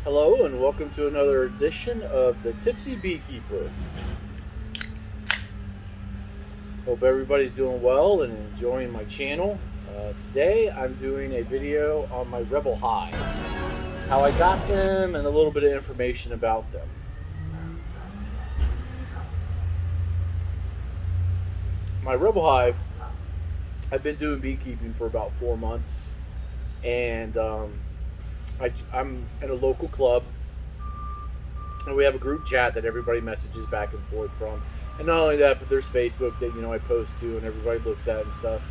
Hello and welcome to another edition of the Tipsy Beekeeper. Hope everybody's doing well and enjoying my channel. Today I'm doing a video on my Rebel Hive, how I got them and a little bit of information about them. My Rebel Hive, I've been doing beekeeping for about 4 months, and I'm at a local club, and we have a group chat that everybody messages back and forth from. And not only that, but there's Facebook that I post to, and everybody looks at and stuff.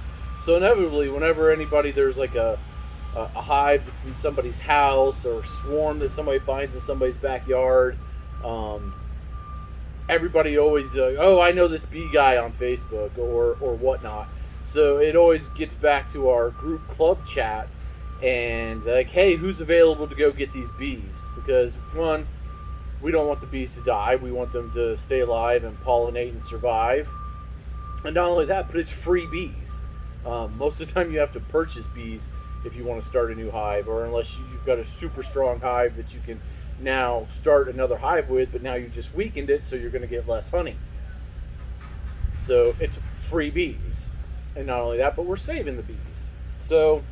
So inevitably, whenever there's like a hive that's in somebody's house or a swarm that somebody finds in somebody's backyard, everybody always oh, I know this bee guy on Facebook or whatnot. So it always gets back to our group club chat and like, hey, who's available to go get these bees? Because one, we don't want the bees to die. We want them to stay alive and pollinate and survive. And not only that, but it's free bees. Most of the time you have to purchase bees if you want to start a new hive, or unless you've got a super strong hive that you can now start another hive with, but now you just weakened it, so you're going to get less honey. So it's free bees. And not only that, but we're saving the bees. So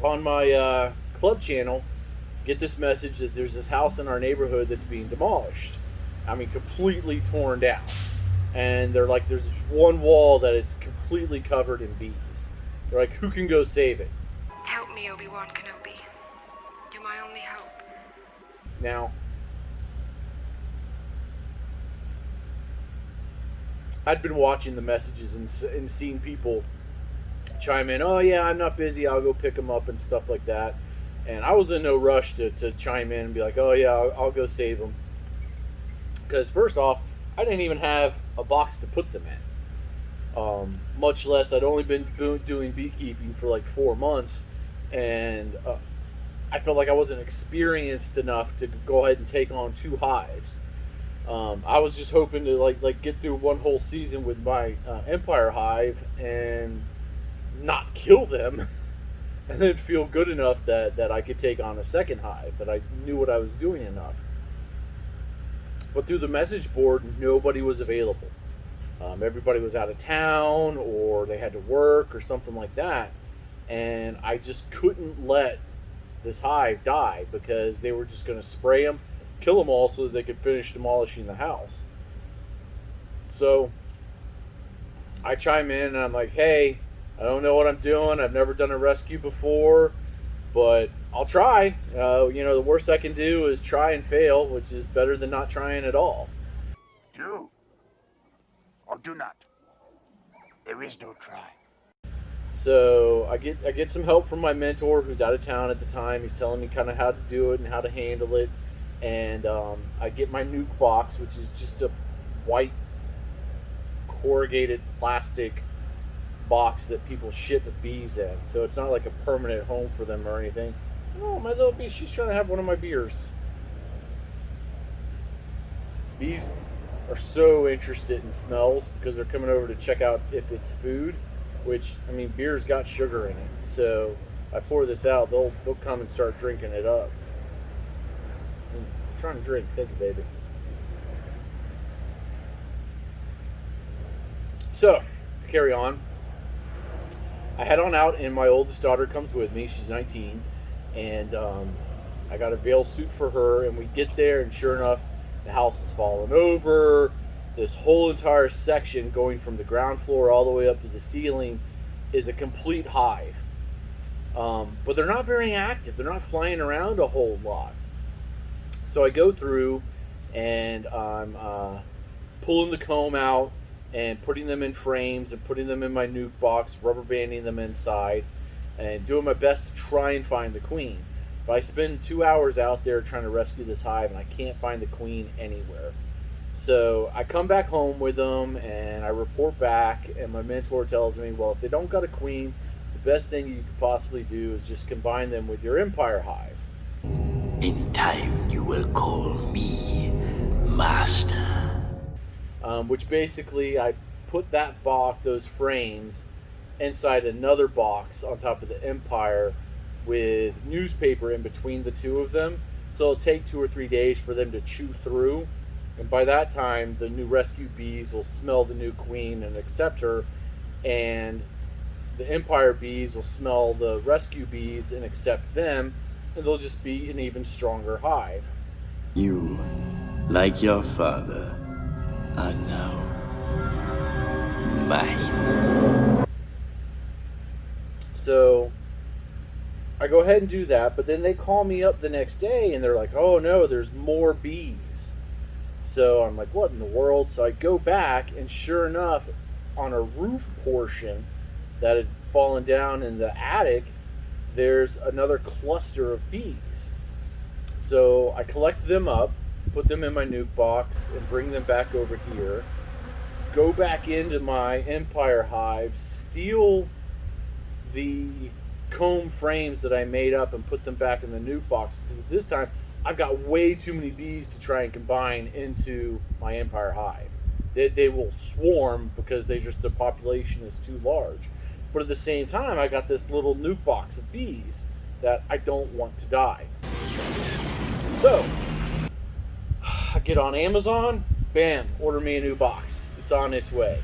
on my club channel, get this message that there's this house in our neighborhood that's being demolished. I mean, completely torn down. And they're like, there's one wall that it's completely covered in bees. They're like, who can go save it? Help me, Obi-Wan Kenobi. You're my only hope. Now, I'd been watching the messages and seeing people chime in, oh yeah, I'm not busy, I'll go pick them up and stuff like that. And I was in no rush to chime in and be like, oh yeah, I'll go save them. Because first off, I didn't even have a box to put them in. Much less, I'd only been doing beekeeping for like 4 months, and I felt like I wasn't experienced enough to go ahead and take on 2 hives. I was just hoping to like get through one whole season with my Empire hive and not kill them, and then feel good enough that I could take on a second hive, that I knew what I was doing enough. But through the message board, nobody was available. Everybody was out of town, or they had to work or something like that, and I just couldn't let this hive die, because they were just going to spray them, kill them all, so that they could finish demolishing the house. So I chime in and I'm like, hey, I don't know what I'm doing. I've never done a rescue before, but I'll try. The worst I can do is try and fail, which is better than not trying at all. Do or do not. There is no try. So I get some help from my mentor, who's out of town at the time. He's telling me kind of how to do it and how to handle it. And I get my nuke box, which is just a white corrugated plastic box that people ship bees in. So it's not like a permanent home for them or anything. Oh, my little bee, she's trying to have one of my beers. Bees are so interested in smells because they're coming over to check out if it's food, which, I mean, beer's got sugar in it. So I pour this out, they'll come and start drinking it up. I'm trying to drink, thank you, baby. So, to carry on, I head on out, and my oldest daughter comes with me. She's 19, and I got a veil suit for her, and we get there, and sure enough, the house is falling over. This whole entire section, going from the ground floor all the way up to the ceiling, is a complete hive. But they're not very active. They're not flying around a whole lot. So I go through, and I'm pulling the comb out and putting them in frames and putting them in my nuke box, rubber banding them inside, and doing my best to try and find the queen. But I spend 2 hours out there trying to rescue this hive, and I can't find the queen anywhere. So I come back home with them, and I report back, and my mentor tells me, well, if they don't got a queen, the best thing you could possibly do is just combine them with your Empire hive. In time you will call me Master. Which basically I put that box, those frames, inside another box on top of the Empire with newspaper in between the two of them, So it'll take 2 or 3 days for them to chew through. And by that time, the new rescue bees will smell the new queen and accept her. And the Empire bees will smell the rescue bees and accept them. And they'll just be an even stronger hive. You, like your father, are now mine. So I go ahead and do that, but then they call me up the next day and they're like, oh no, there's more bees. So I'm like, what in the world? So I go back, and sure enough, on a roof portion that had fallen down in the attic, there's another cluster of bees. So I collect them up, put them in my nuke box, and bring them back over here. Go back into my Empire hive, steal the comb frames that I made up and put them back in the nuke box, because at this time I've got way too many bees to try and combine into my Empire hive. They will swarm because the population is too large. But at the same time, I got this little nuke box of bees that I don't want to die. So I get on Amazon, bam, order me a new box. It's on its way.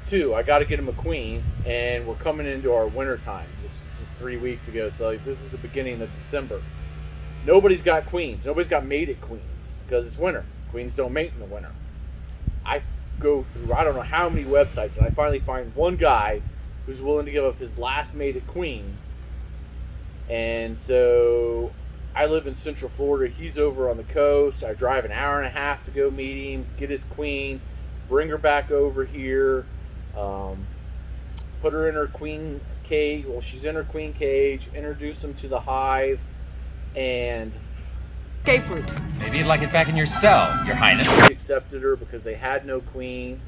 2, I got to get him a queen, and we're coming into our winter time, which is just 3 weeks ago. So this is the beginning of December. Nobody's got queens. Nobody's got mated queens because it's winter. Queens don't mate in the winter. I go through I don't know how many websites, and I finally find one guy who's willing to give up his last mated queen. And so I live in Central Florida. He's over on the coast. I drive an hour and a half to go meet him, get his queen, bring her back over here, put her in her queen cage. Well, she's in her queen cage. Introduce him to the hive, and escape route. Maybe you'd like it back in your cell, Your Highness. they accepted her because they had no queen,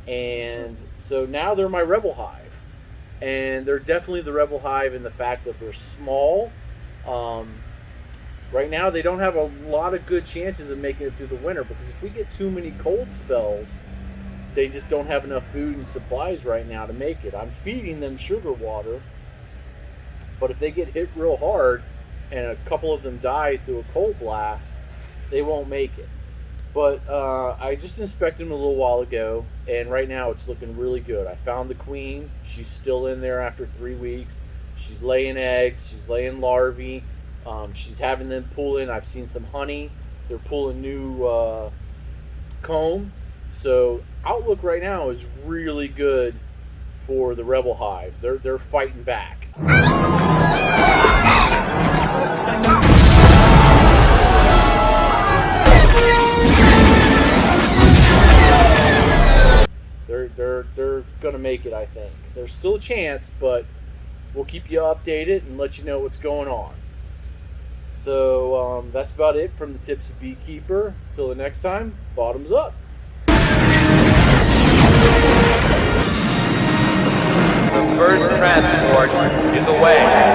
and so now they're my rebel hive. And they're definitely the rebel hive in the fact that they're small. Right now, they don't have a lot of good chances of making it through the winter, because if we get too many cold spells, they just don't have enough food and supplies right now to make it. I'm feeding them sugar water, but if they get hit real hard and a couple of them die through a cold blast, they won't make it. But I just inspected them a little while ago, and right now it's looking really good. I found the queen. She's still in there after 3 weeks. She's laying eggs. She's laying larvae. She's having them pull in. I've seen some honey. They're pulling new comb. So outlook right now is really good for the rebel hive. They're fighting back. They're gonna make it, I think. There's still a chance, but we'll keep you updated and let you know what's going on. So that's about it from the Tips of Beekeeper. Till the next time, bottoms up. The first transport is away.